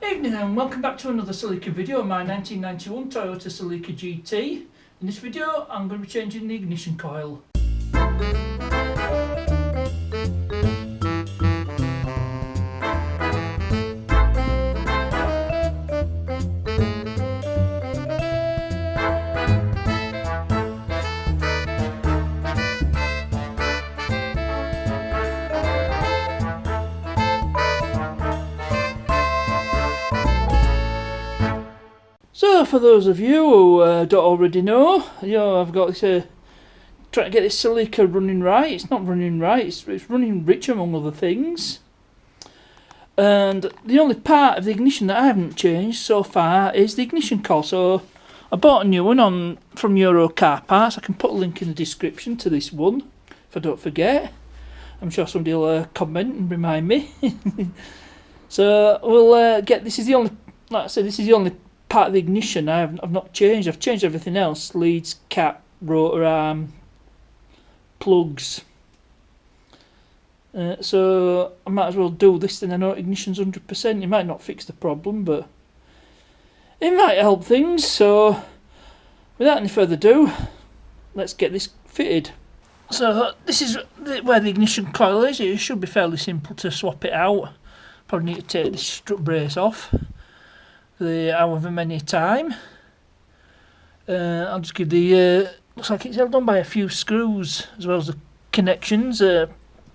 Evening and welcome back to another Celica video on my 1991 Toyota Celica GT. In this video I'm going to be changing the ignition coil. So for those of you who don't already know, I've got this, trying to get this Celica running right. It's not running right, it's running rich among other things. And the only part of the ignition that I haven't changed so far is the ignition coil. So I bought a new one from Euro Car Parts. I can put a link in the description to this one if I don't forget. I'm sure somebody will comment and remind me. So we'll get, this is the only, like I said, this is the only part of the ignition I've not changed. I've changed everything else: leads, cap, rotor arm, plugs. So I might as well do this, then I know ignition's 100%. It might not fix the problem, but it might help things. So without any further ado, let's get this fitted. So this is where the ignition coil is. It should be fairly simple to swap it out. Probably need to take this strut brace off the however many time. I'll just give the looks like it's held on by a few screws as well as the connections,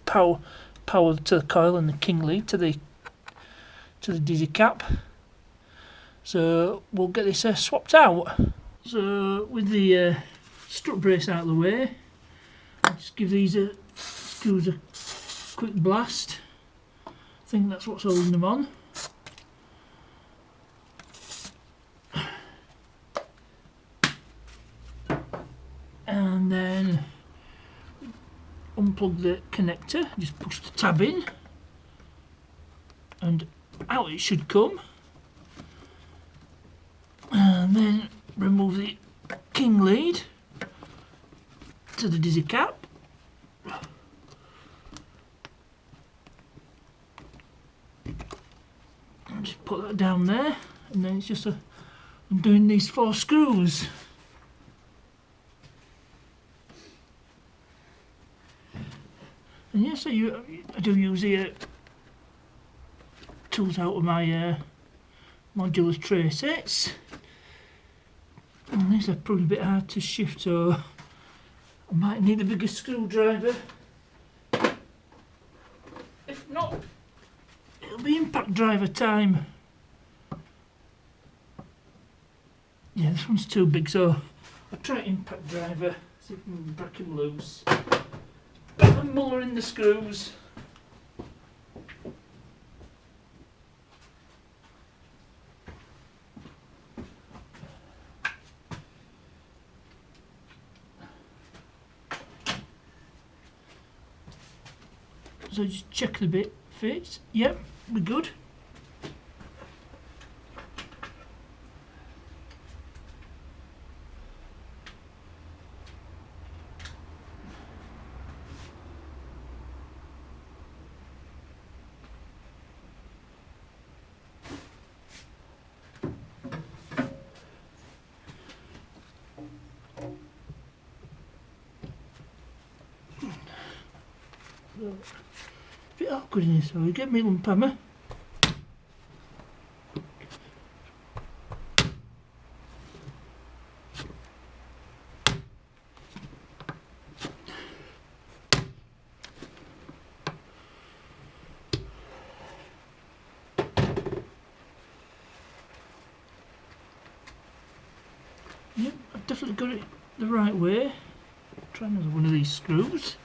power to the coil and the king lead to the dizzy cap. So we'll get this swapped out. So with the strut brace out of the way, I'll just give these screws a quick blast. I think that's what's holding them on. And then unplug the connector, just push the tab in and out it should come, and then remove the king lead to the dizzy cap, and just put that down there, and then it's just undoing these 4 screws. And yes, I do use the tools out of my modular tray sets. And these are probably a bit hard to shift, so I might need a bigger screwdriver. If not, it'll be impact driver time. Yeah, this one's too big, so I'll try impact driver, see if we can break him loose. And muller in the screws. So just check the bit fits. Yep, we're good. A bit awkward in this, so we get me lump hammer. Yep, I've definitely got it the right way. Try another one of these screws.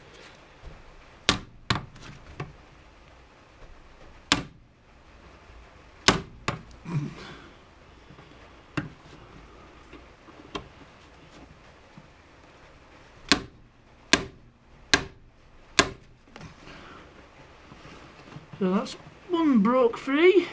So that's one broke free.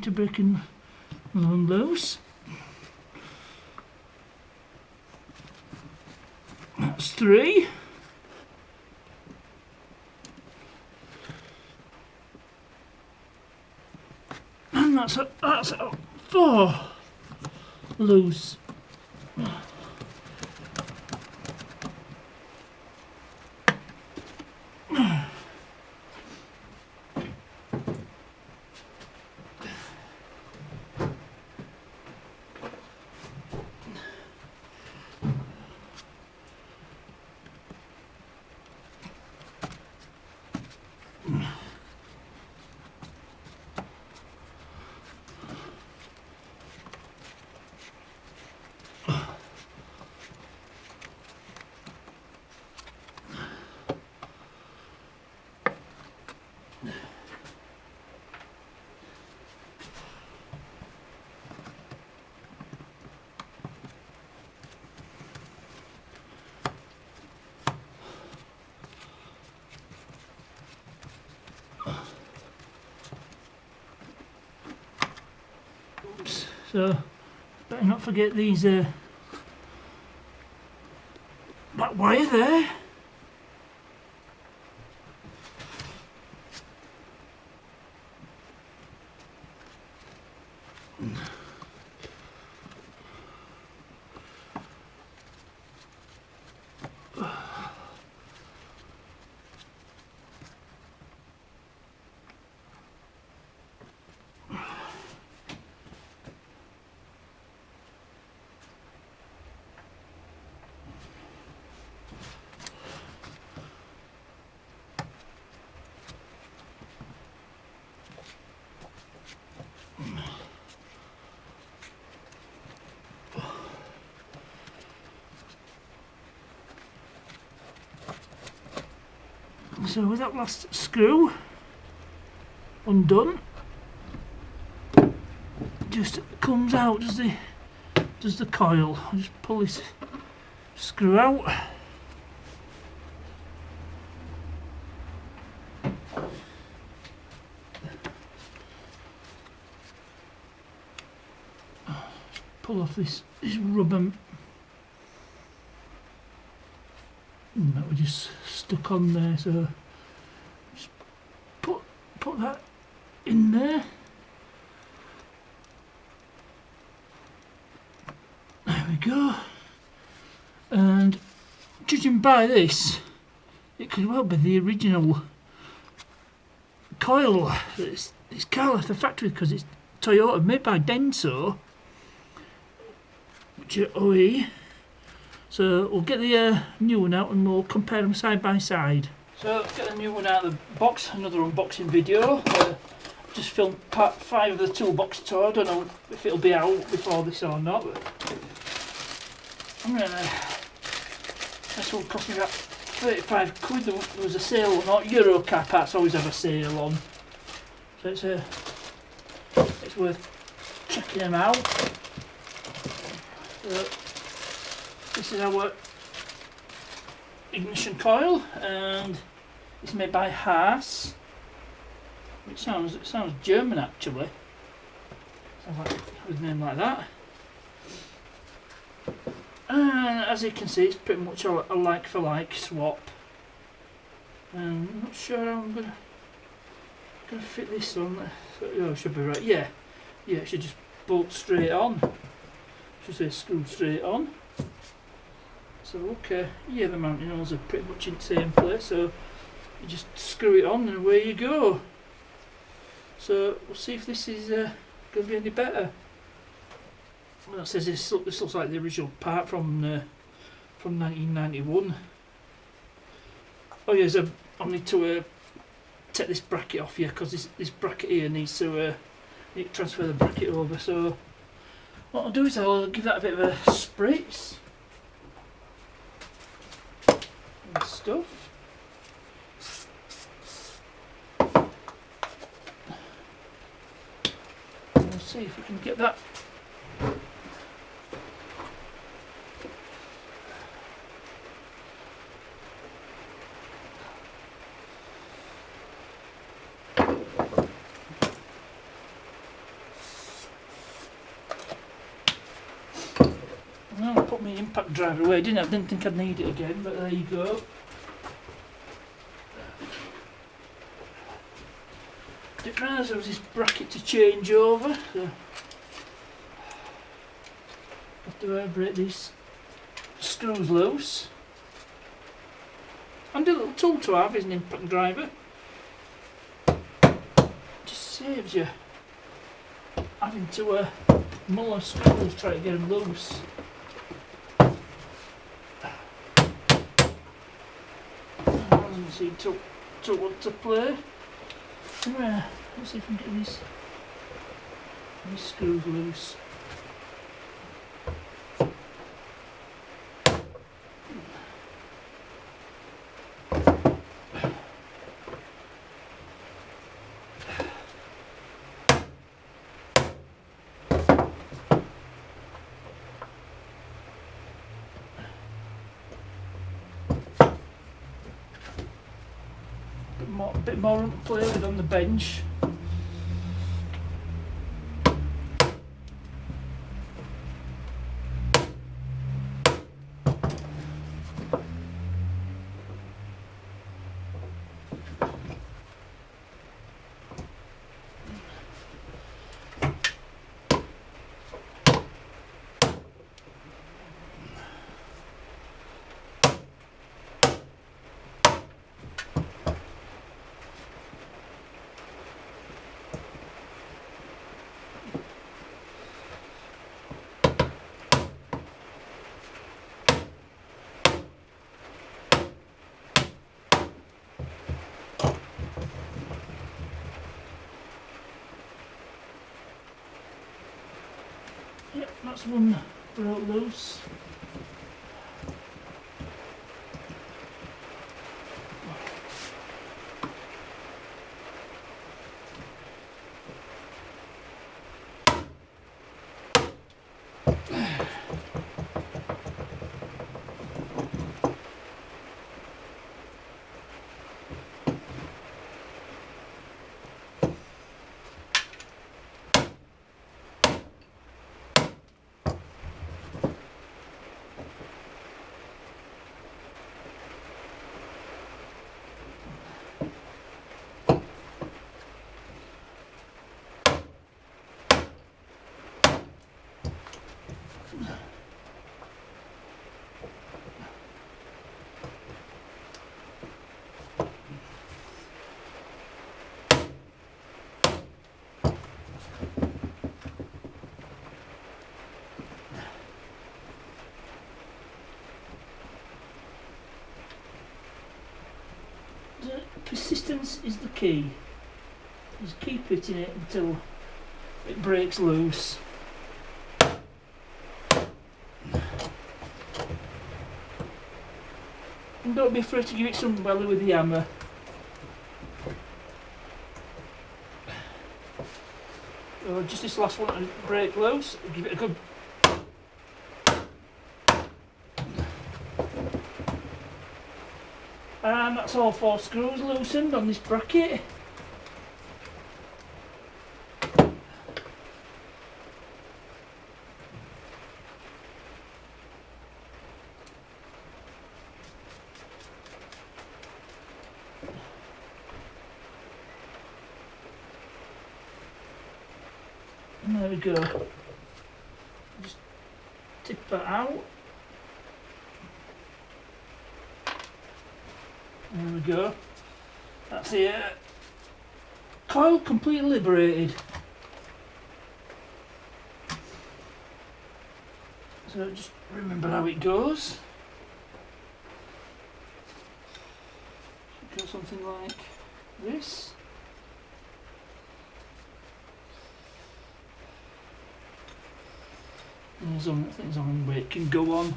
to breaking one loose. That's 3. And that's 4 loose. So, better not forget these that wire there. So with that last screw undone, just comes out does the coil. I'll just pull this screw out. Pull off this rubber. And that was just stuck on there, so just put that in there. There we go. And judging by this, it could well be the original coil. It's car left the factory because it's Toyota, made by Denso, which are OE. So we'll get the new one out and we'll compare them side by side. So get the new one out of the box, another unboxing video. Just filmed part 5 of the toolbox tour. I don't know if it'll be out before this or not, but I'm gonna. This one cost me about 35 quid. There was a sale or not. Euro car parts always have a sale on, so it's worth checking them out. So, this is our ignition coil, and it's made by Haas. It sounds German actually. Sounds like with a name like that. And as you can see, it's pretty much a like for like swap. And I'm not sure how I'm gonna fit this on. Oh, it should be right. Yeah, it should just bolt straight on. Should say screw straight on. So okay, yeah, the mounting holes are pretty much in the same place, so you just screw it on and away you go. So we'll see if this is going to be any better. Well, it says this looks like the original part from 1991. Oh yeah, so I need to take this bracket off here because this bracket here needs to transfer the bracket over. So what I'll do is I'll give that a bit of a spritz. Stuff. We'll see if we can get that. Well, I put my impact driver away, didn't I? I didn't think I'd need it again, but there you go. Didn't realise there was this bracket to change over, so have to break these screws loose. Handy little tool to have is an impact driver. Just saves you having to mull on screws try to get them loose. Doesn't seem to want to play. Anyway, let's see if we can get these screws loose. A bit more to play with on the bench. Yep, that's one broke loose. Persistence is the key. Just keep hitting it until it breaks loose. And don't be afraid to give it some belly with the hammer. So just this last one to break loose, give it a good and that's all 4 screws loosened on this bracket. And there we go. Just tip that out. There we go. That's the coil completely liberated. So just remember how it goes. Should go something like this. And there's only things on where it can go on.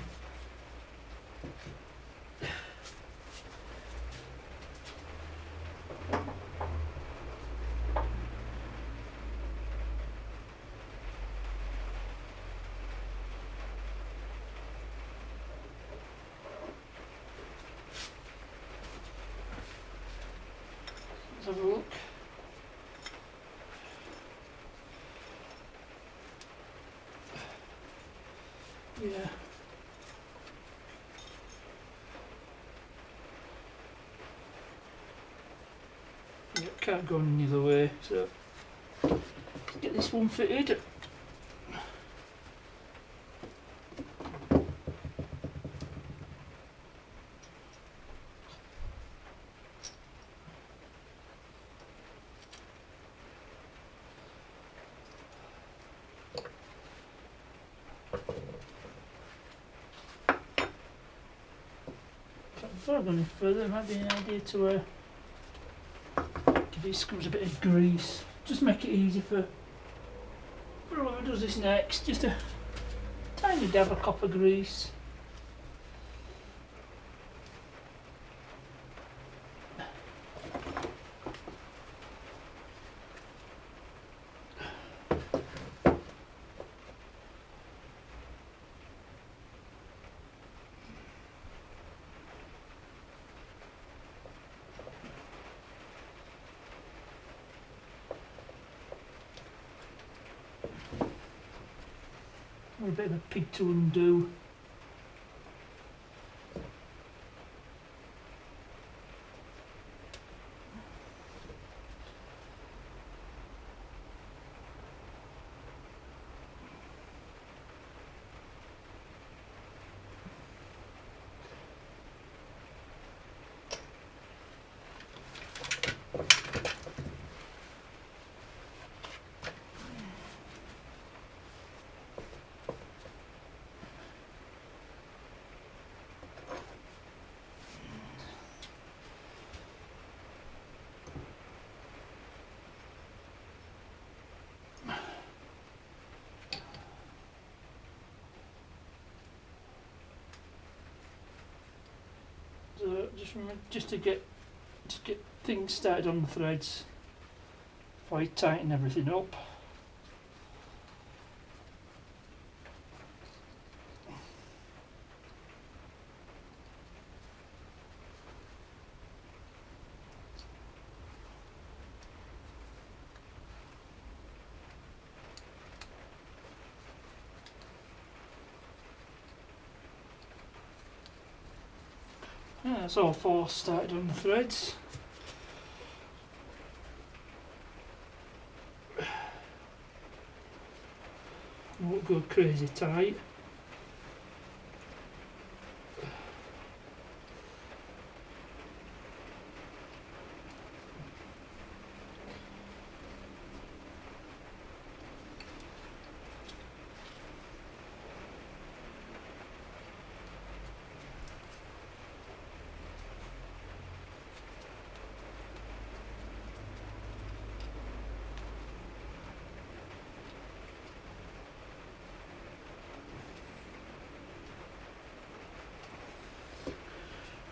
Let's have a look. Yeah. can't go any other way, so let's get this one fitted. Before I go any further, it might be an idea to give these screws a bit of grease. Just make it easy for whoever does this next. Just a tiny dab of copper grease. A bit of a pig to undo. So just remember, just to get things started on the threads before you tighten everything up. Yeah, that's all four started on the threads. Won't go crazy tight.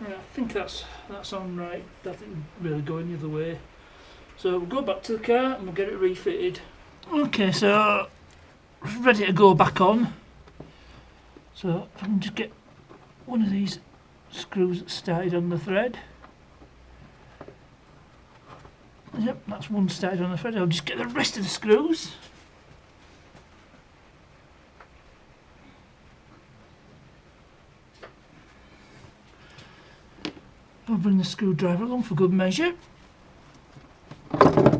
Yeah, I think that's on right. That didn't really go any other way. So we'll go back to the car and we'll get it refitted. Okay, so ready to go back on. So if I can just get one of these screws that started on the thread. Yep, that's one started on the thread. I'll just get the rest of the screws. I'll bring the screwdriver along for good measure.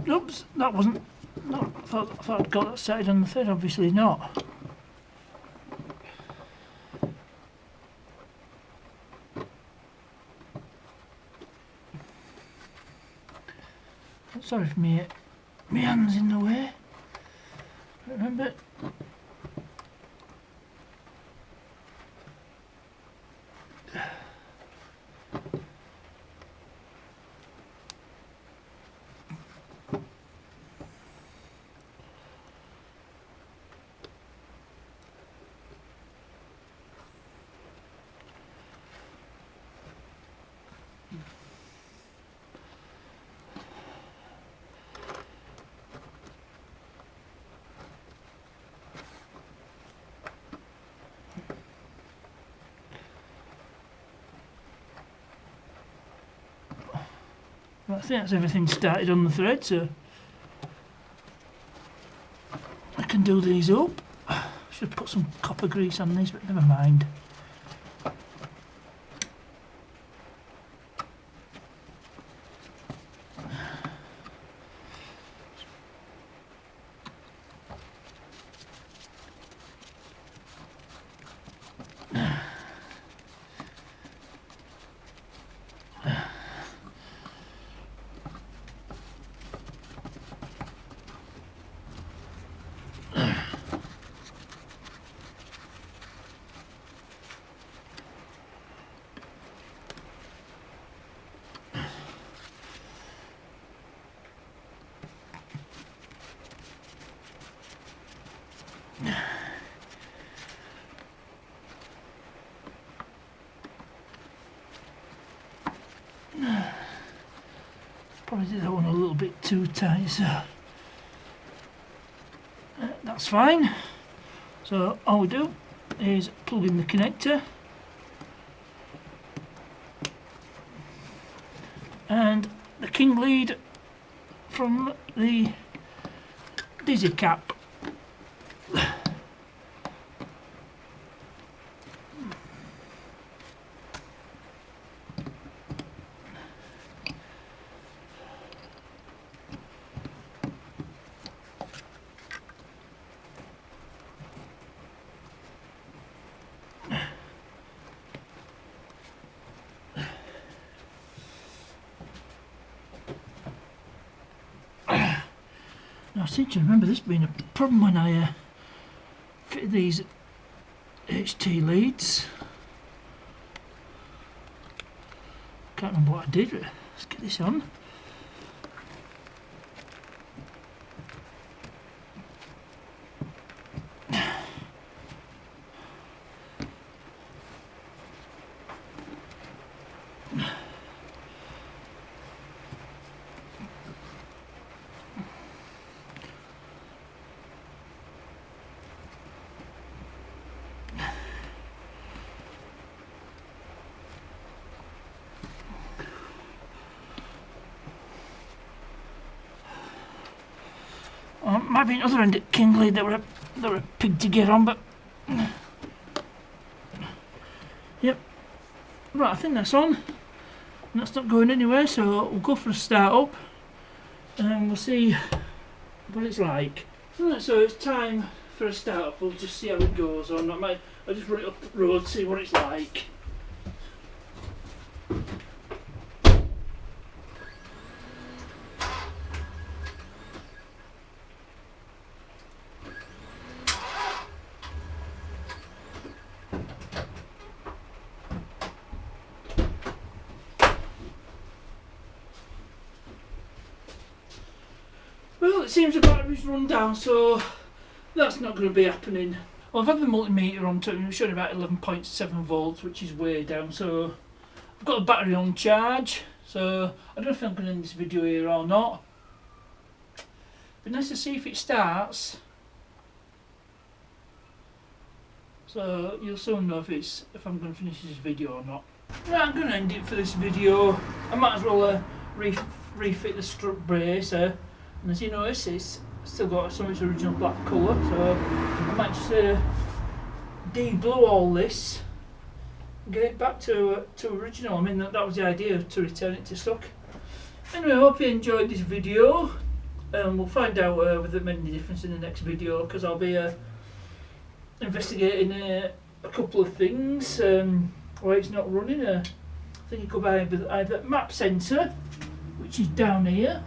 Oops, that wasn't. No, I thought I'd got that started on the thread. Obviously not. Sorry if my hand's in the way. Remember. I think that's everything started on the thread, so I can do these up. Should put some copper grease on these, but never mind. Probably did that one a little bit too tight, so that's fine. So all we do is plug in the connector and the king lead from the dizzy cap. I seem to remember this being a problem when I fitted these HT leads. Can't remember what I did. Let's get this on. Might be another end at king lead that were a pig to get on, but yep. Right, I think that's on. That's not going anywhere, so we'll go for a start up and we'll see what it's like. Right, so it's time for a start up. We'll just see how it goes, or not. I'll just run it up the road, see what it's like. Well, it seems the battery's run down, so that's not going to be happening. Well, I've had the multimeter on to showing about 11.7 volts, which is way down, so I've got the battery on charge, so I don't know if I'm going to end this video here or not. Be nice to see if it starts, so you'll soon know if I'm going to finish this video or not. Right, I'm going to end it for this video. I might as well refit the strut brace. And as you notice, it's still got some of its original black colour, so I might just de-blue all this and get it back to original. I mean, that was the idea, to return it to stock. Anyway, I hope you enjoyed this video, and we'll find out whether it made any difference in the next video, because I'll be investigating a couple of things why it's not running. I think it could be either map sensor, which is down here,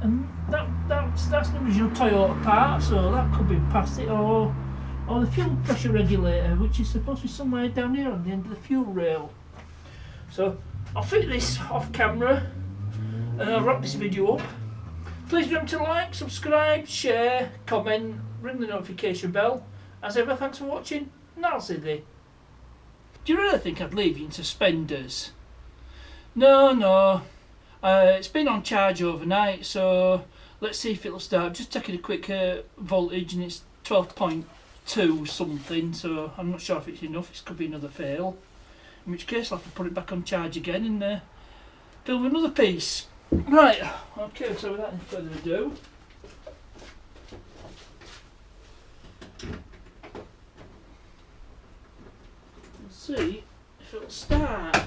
and that's the original Toyota part, so that could be past it, or the fuel pressure regulator, which is supposed to be somewhere down here on the end of the fuel rail. So I'll fit this off camera and I'll wrap this video up. Please remember to like, subscribe, share, comment, ring the notification bell. As ever, thanks for watching, and I'll see you. Do you really think I'd leave you in suspenders? No. It's been on charge overnight, so let's see if it'll start. Just taking a quick voltage, and it's 12.2 something, so I'm not sure if it's enough. It could be another fail, in which case I'll have to put it back on charge again and fill with another piece. Right, okay, so without any further ado, let's see if it'll start.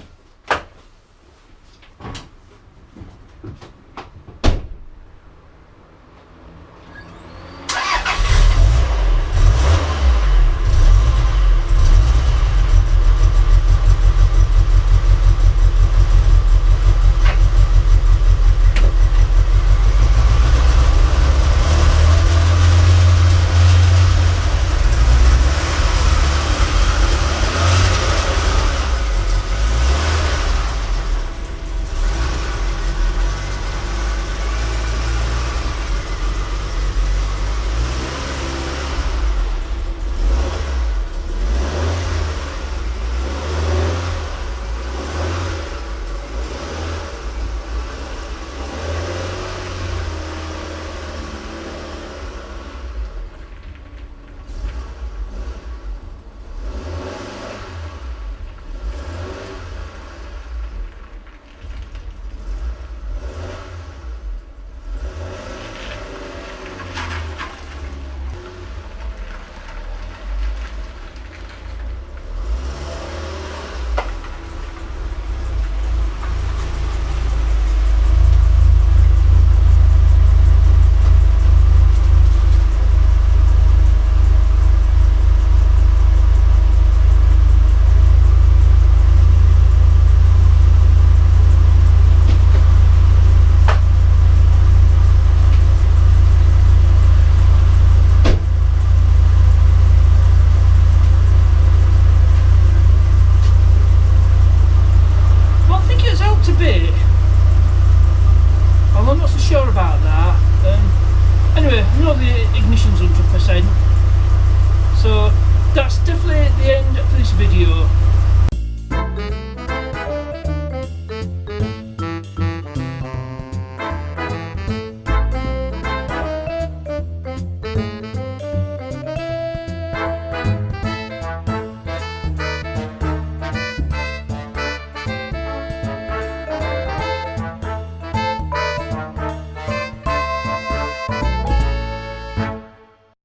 that's definitely the end of this video.